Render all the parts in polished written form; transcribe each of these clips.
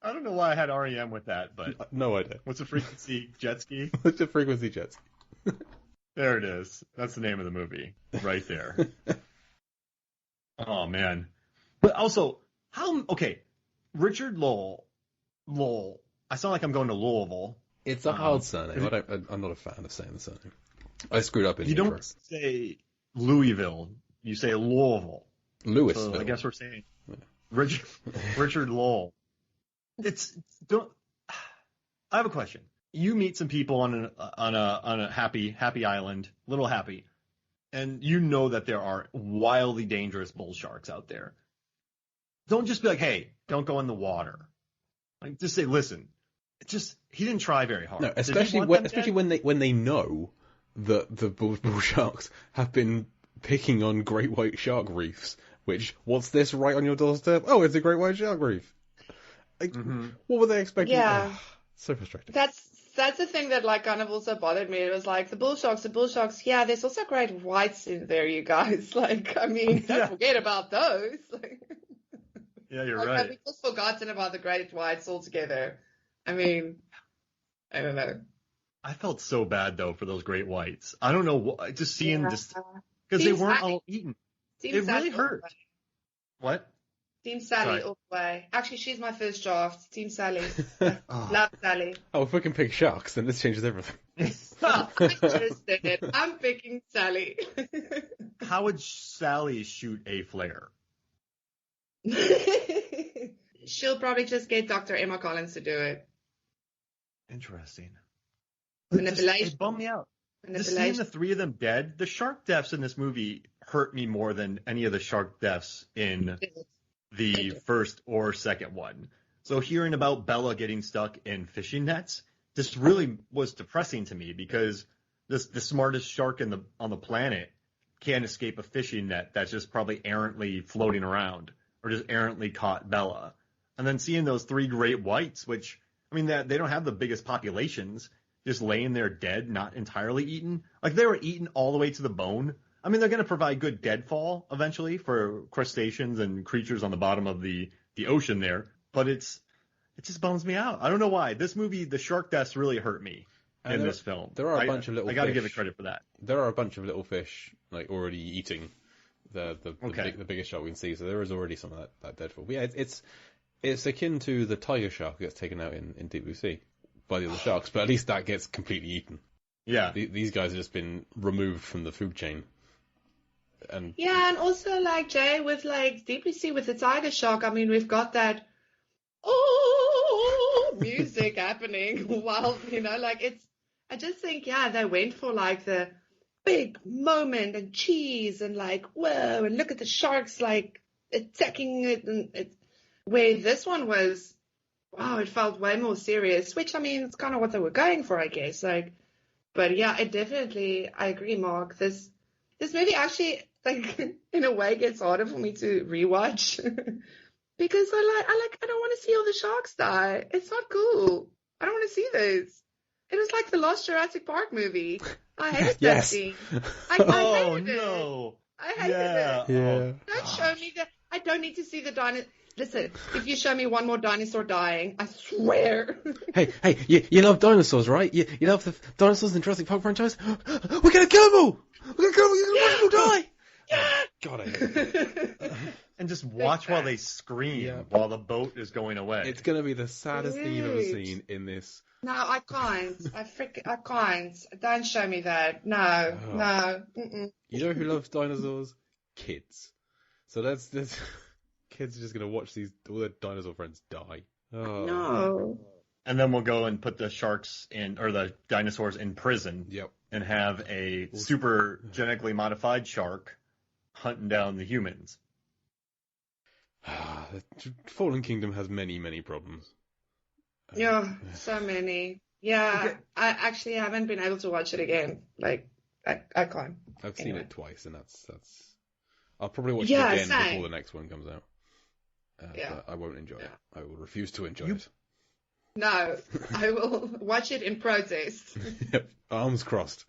I don't know why I had REM with that, but No idea. what's a frequency jet ski? What's a frequency jet ski? There it is. That's the name of the movie, right there. Oh man. But also, okay, Richard Lowell. I sound like I'm going to Louisville. It's a hard surname. I'm not a fan of saying the surname. I screwed up in the You intro. don't say Louisville. You say Louisville. Louisville. So I guess we're saying Richard Lowell. I have a question. You meet some people on a happy island, little happy, and you know that there are wildly dangerous bull sharks out there. Don't just be like, hey, don't go in the water. Like, just say, listen, he didn't try very hard. No, especially when they know that the bull sharks have been picking on great white shark reefs. Which, what's this right on your doorstep? Oh, it's a great white shark reef. Like, what were they expecting? Yeah. Oh, so frustrating. That's the thing that like kind of also bothered me. It was like the bull sharks. Yeah, there's also great whites in there, you guys. Like, I mean, don't forget about those. Yeah, you're like, right. We've just forgotten about the great whites altogether. I mean, I don't know. I felt so bad though for those great whites. I don't know, just seeing this because they Team weren't Sally. all eaten. Team It Sally really hurt. What? Team Sally Sorry. all the way. Actually, she's my first draft. Team Sally. Love Sally. Oh, if we can pick sharks, then this changes everything. I just did it. I'm picking Sally. How would Sally shoot a flare? She'll probably just get Dr. Emma Collins to do it. Interesting. Manipulation. It bummed me out. Just seeing the three of them dead, the shark deaths in this movie hurt me more than any of the shark deaths in the first or second one. So hearing about Bella getting stuck in fishing nets just really was depressing to me because the smartest shark on the planet can't escape a fishing net that's just probably errantly floating around or just errantly caught Bella. And then seeing those three great whites, which, I mean, they don't have the biggest populations, just laying there dead, not entirely eaten. Like, they were eaten all the way to the bone. I mean, they're going to provide good deadfall eventually for crustaceans and creatures on the bottom of the ocean there. But it just bums me out. I don't know why. This movie, the shark deaths really hurt me in this film. There are a bunch of little fish. I got to give it credit for that. There are a bunch of little fish like already eating the biggest shark we can see. So there is already some of that deadfall. But yeah, it's akin to the tiger shark that gets taken out in Deep Blue Sea by the other sharks. But at least that gets completely eaten. Yeah. These guys have just been removed from the food chain. And also like Jay with like Deep Blue Sea with the tiger shark. I mean, we've got that music happening while I just think they went for like the big moment and cheese and like whoa and look at the sharks like attacking it and where this one was it felt way more serious, which I mean it's kind of what they were going for, I guess. Like, but yeah, it definitely, I agree, Mark. This movie actually like in a way gets harder for me to rewatch because I don't want to see all the sharks die. It's not cool. I don't want to see this. It was like the Lost Jurassic Park movie. I hated that scene. I hated it. I hated it. Yeah. Don't show me that. I don't need to see the dinosaur. Listen, if you show me one more dinosaur dying, I swear. Hey, you love dinosaurs, right? You love the dinosaurs in the Jurassic Park franchise? We're gonna kill them all! We're gonna kill them all! You're gonna die! Yeah! God, I hate it. And just watch while they scream while the boat is going away. It's gonna be the saddest thing you've ever seen in this. No, I can't. I can't. Don't show me that. No. Mm-mm. You know who loves dinosaurs? Kids. So that's kids are just gonna watch all their dinosaur friends die. Oh. No. And then we'll go and put the sharks or the dinosaurs in prison. Yep. And have a super genetically modified shark hunting down the humans. The Fallen Kingdom has many, many problems. Yeah, so many. Yeah, okay. I actually haven't been able to watch it again. Like, I can't. I've seen it twice, and that's. I'll probably watch it again before the next one comes out. But I won't enjoy it. I will refuse to enjoy it. No, I will watch it in protest. Yep, arms crossed.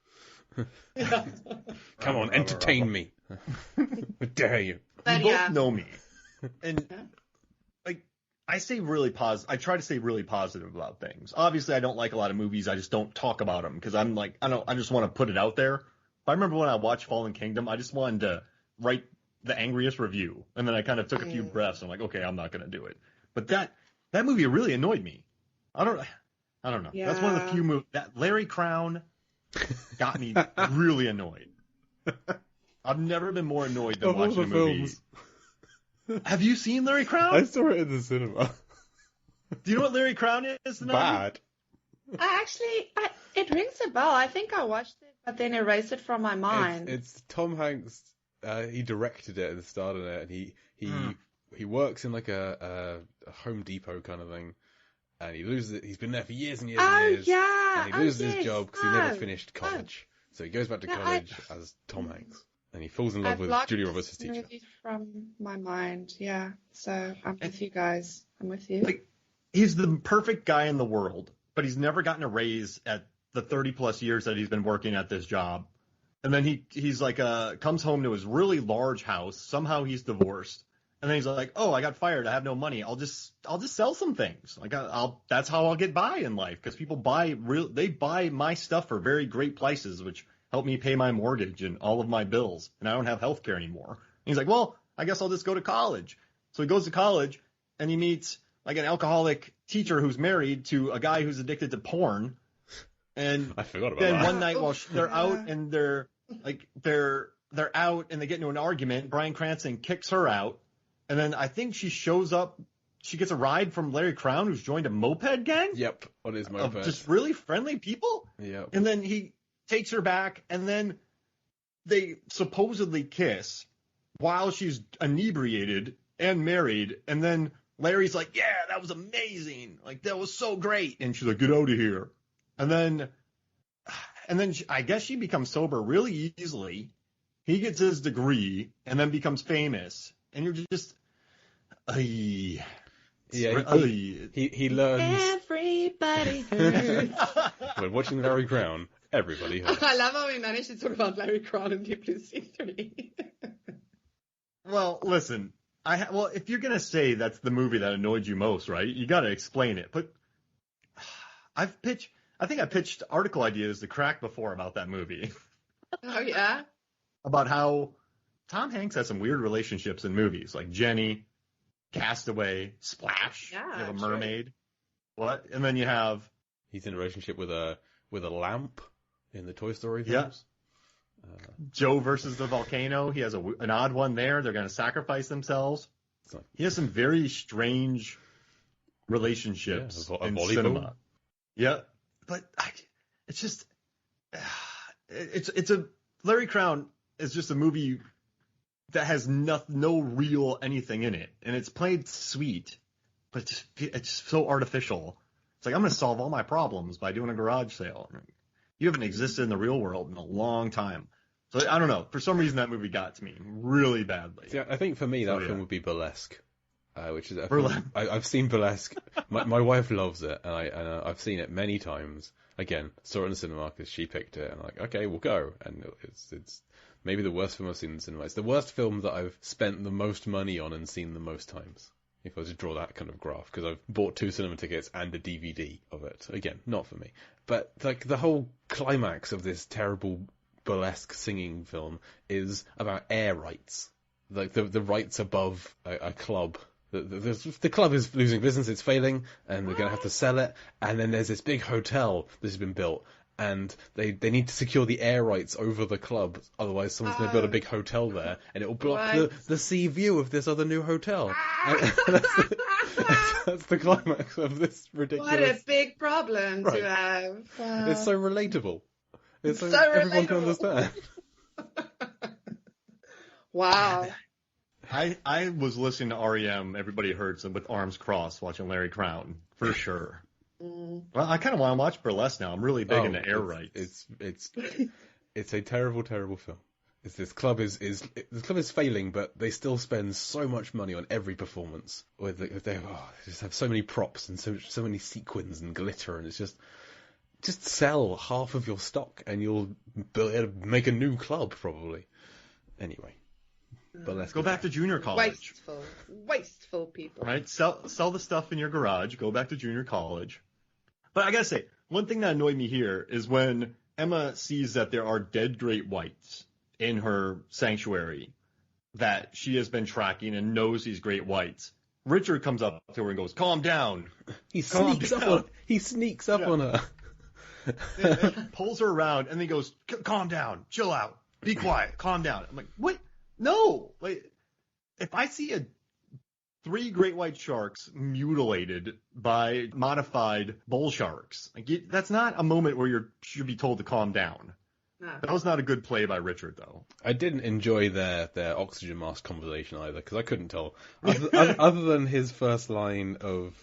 Come on, entertain me. How dare you? You both know me. And, I try to stay really positive about things. Obviously, I don't like a lot of movies. I just don't talk about them because I'm like, I just want to put it out there. I remember when I watched Fallen Kingdom, I just wanted to write the angriest review, and then I kind of took a few breaths. I'm like, okay, I'm not going to do it. But that movie really annoyed me. I don't know. Yeah. That's one of the few movies that Larry Crown got me really annoyed. I've never been more annoyed than watching a movie. Films. Have you seen Larry Crown? I saw it in the cinema. Do you know what Larry Crown is? Bad. It rings a bell. I think I watched it, but then erased it from my mind. It's Tom Hanks. He directed it at the start of it, and he works in like a Home Depot kind of thing, and he loses it. He's been there for years and years and years. Yeah. And he loses his job because he never finished college. So he goes back to college as Tom Hanks. And he falls in love with Julia Roberts' teacher. Movie from my mind, yeah. So I'm with you guys. I'm with you. Like, he's the perfect guy in the world, but he's never gotten a raise at the 30 plus years that he's been working at this job. And then he's like comes home to his really large house. Somehow he's divorced, and then he's like, "Oh, I got fired. I have no money. I'll just sell some things. Like that's how I'll get by in life because people buy my stuff for very great prices, which help me pay my mortgage and all of my bills, and I don't have health care anymore." And he's like, well, I guess I'll just go to college. So he goes to college, and he meets like an alcoholic teacher who's married to a guy who's addicted to porn. And I forgot about then that. one night while they're out and they're out and they get into an argument, Bryan Cranston kicks her out, and then I think she shows up. She gets a ride from Larry Crown, who's joined a moped gang. Yep, on his moped. Of just really friendly people. Yep. And then he takes her back, and then they supposedly kiss while she's inebriated and married, and then Larry's like, yeah, that was amazing, like that was so great, and she's like, get out of here. And then I guess she becomes sober really easily. He gets his degree and then becomes famous, and you're just he learns. Everybody hurts. When watching Larry Crown, everybody hurts. I love how we managed to talk about Larry Crown in Deep Blue Sea 3. Well, listen, if you're gonna say that's the movie that annoyed you most, right? You got to explain it. But I think I pitched article ideas to Crack before about that movie. Oh yeah. About how Tom Hanks has some weird relationships in movies, like Jenny, Castaway, Splash. Yeah, you have a mermaid. What? And then you have he's in a relationship with a lamp in the Toy Story films. Yeah. Joe versus the volcano. He has an odd one there. They're going to sacrifice themselves. He has some very strange relationships in cinema. Yeah, but it's just it's a Larry Crown is just a movie that has no real anything in it, and it's played sweet, but it's so artificial. It's like, I'm going to solve all my problems by doing a garage sale. You haven't existed in the real world in a long time. So I don't know. For some reason, that movie got to me really badly. Yeah, I think for me, that film would be Burlesque, which is I've seen Burlesque. My wife loves it, and I've seen it many times. Again, saw it in the cinema because she picked it, and I'm like, okay, we'll go. And it's maybe the worst film I've seen in the cinema. It's the worst film that I've spent the most money on and seen the most times. If I was to draw that kind of graph, because I've bought 2 cinema tickets and a DVD of it. Again, not for me. But like the whole climax of this terrible burlesque singing film is about air rights. Like the rights above a club. The club is losing business, it's failing, and they're going to have to sell it. And then there's this big hotel that has been built, and they need to secure the air rights over the club, otherwise someone's going to build a big hotel there, and it will block the sea view of this other new hotel. And that's the climax of this ridiculous... What a big problem to have. It's so relatable. It's so everyone can understand. Wow. I was listening to R.E.M. Everybody Hurts with arms crossed, watching Larry Crown, for sure. Well, I kind of want to watch Burlesque now. I'm really big into air rights. It's a terrible, terrible film. This club is failing, but they still spend so much money on every performance. They just have so many props and so many sequins and glitter, and it's just sell half of your stock and you'll make a new club probably. Anyway, But let's go back to junior college. Wasteful people. Right? Sell the stuff in your garage. Go back to junior college. But I gotta say, one thing that annoyed me here is when Emma sees that there are dead great whites in her sanctuary that she has been tracking and knows these great whites. Richard comes up to her and goes, "Calm down." He sneaks up on her. and pulls her around and then he goes, "Calm down, chill out, be quiet, calm down." I'm like, what? No. Like, if I see 3 great white sharks mutilated by modified bull sharks, like, that's not a moment where you should be told to calm down. No. That was not a good play by Richard, though. I didn't enjoy their oxygen mask conversation either, because I couldn't tell. Other than his first line of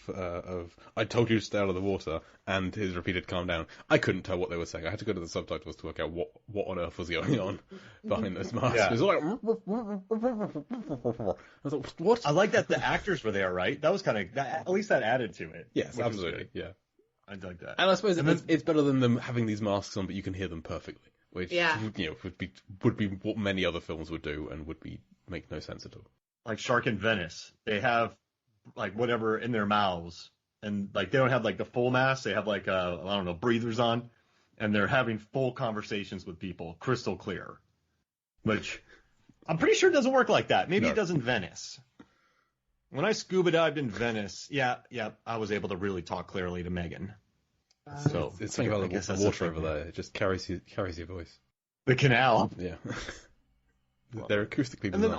"I told you to stay out of the water" and his repeated "calm down," I couldn't tell what they were saying. I had to go to the subtitles to work out what on earth was going on behind those masks. Yeah. It was like, I thought, what? I like that the actors were there, right? That was kind of, at least that added to it. Yes, absolutely, yeah. I like that. And I suppose it's better than them having these masks on, but you can hear them perfectly. Which would be what many other films would do and would make no sense at all. Like Shark in Venice, they have like whatever in their mouths, and like they don't have like the full mask. They have like I don't know, breathers on, and they're having full conversations with people, crystal clear. Which I'm pretty sure doesn't work like that. Maybe it does in Venice. When I scuba dived in Venice, yeah, I was able to really talk clearly to Megan. So it's something about the water over there. It just carries your voice. The canal. Yeah. They're acoustically designed. And then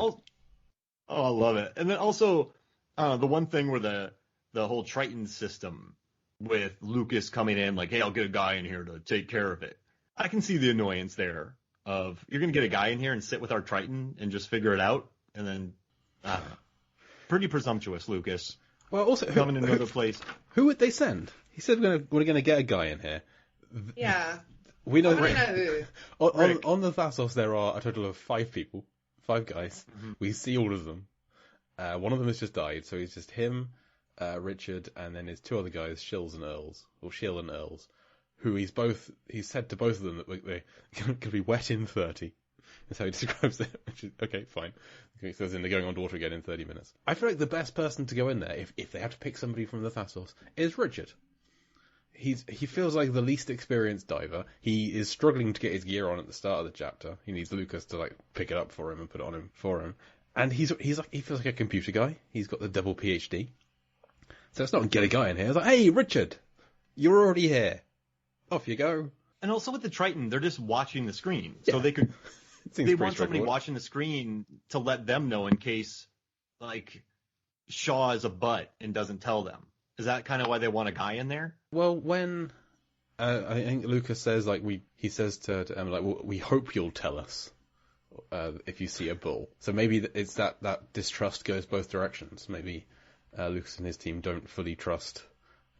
I love it. And then also the one thing where the whole Triton system with Lucas coming in like, "Hey, I'll get a guy in here to take care of it." I can see the annoyance there of, you're going to get a guy in here and sit with our Triton and just figure it out, and then I don't know. Pretty presumptuous, Lucas. Well, also coming in another place. Who would they send? He said we're going to get a guy in here. Yeah. We know. On the Thassos there are a total of 5 people, 5 guys. Mm-hmm. We see all of them. One of them has just died, so it's just him, Richard, and then his 2 other guys, Shill and Earls, who he's said to both of them that they're going to be wet in 30. That's how he describes it. Which is, okay, fine. Okay, so they're going on water again in 30 minutes. I feel like the best person to go in there, if they have to pick somebody from the Thassos, is Richard. He feels like the least experienced diver. He is struggling to get his gear on at the start of the chapter. He needs Lucas to like pick it up for him and put it on him for him. And he feels like a computer guy. He's got the double PhD. So it's not get a guy in here. It's like, "Hey, Richard, you're already here. Off you go." And also with the Triton, they're just watching the screen, so they could. They want somebody watching the screen to let them know in case, like, Shaw is a butt and doesn't tell them. Is that kind of why they want a guy in there? Well, when I think Lucas says, like, he says to Emma, like, "Well, we hope you'll tell us if you see a bull." So maybe it's that distrust goes both directions. Maybe Lucas and his team don't fully trust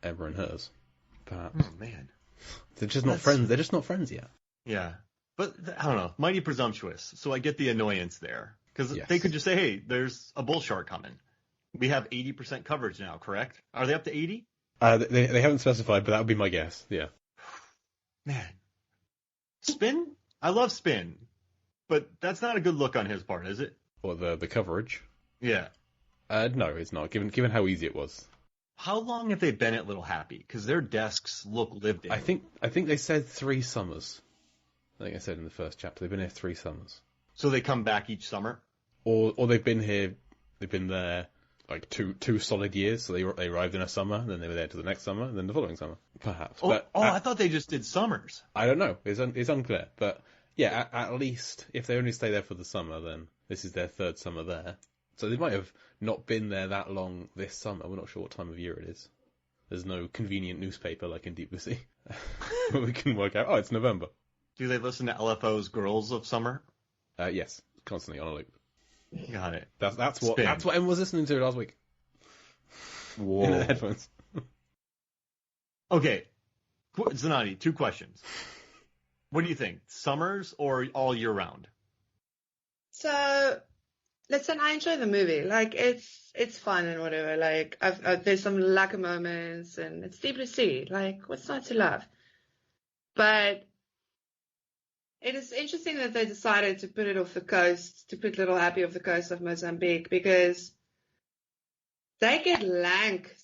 Emma and hers. Perhaps. Oh man, they're just not friends. They're just not friends yet. Yeah. But, I don't know, mighty presumptuous, so I get the annoyance there. Because they could just say, "Hey, there's a bull shark coming. We have 80% coverage now, correct? Are they up to 80? They haven't specified, but that would be my guess, yeah. Man. Spin? I love Spin, but that's not a good look on his part, is it? Or the coverage? Yeah. No, it's not, given how easy it was. How long have they been at Little Happy? Because their desks look lived in. I think they said 3 summers. I think I said in the first chapter, they've been here 3 summers. So they come back each summer? Or they've been there like two solid years. So they arrived in a summer, and then they were there to the next summer, and then the following summer, perhaps. I thought they just did summers. I don't know. It's unclear. But yeah, at least if they only stay there for the summer, then this is their 3rd summer there. So they might have not been there that long this summer. We're not sure what time of year it is. There's no convenient newspaper like in Deep Blue Sea. But we can work out, it's November. Do they listen to LFO's Girls of Summer? Yes, constantly on a loop. Got it. That's what Emma was listening to last week. Whoa. In the headphones. Okay, Zanati, 2 questions. What do you think? Summers or all year round? So, listen, I enjoy the movie. Like, it's fun and whatever. Like, there's some lacquer moments, and it's Deep Blue Sea. Like, what's not to love? But It is interesting that they decided to put it off the coast, to put Little Happy off the coast of Mozambique, because they get lank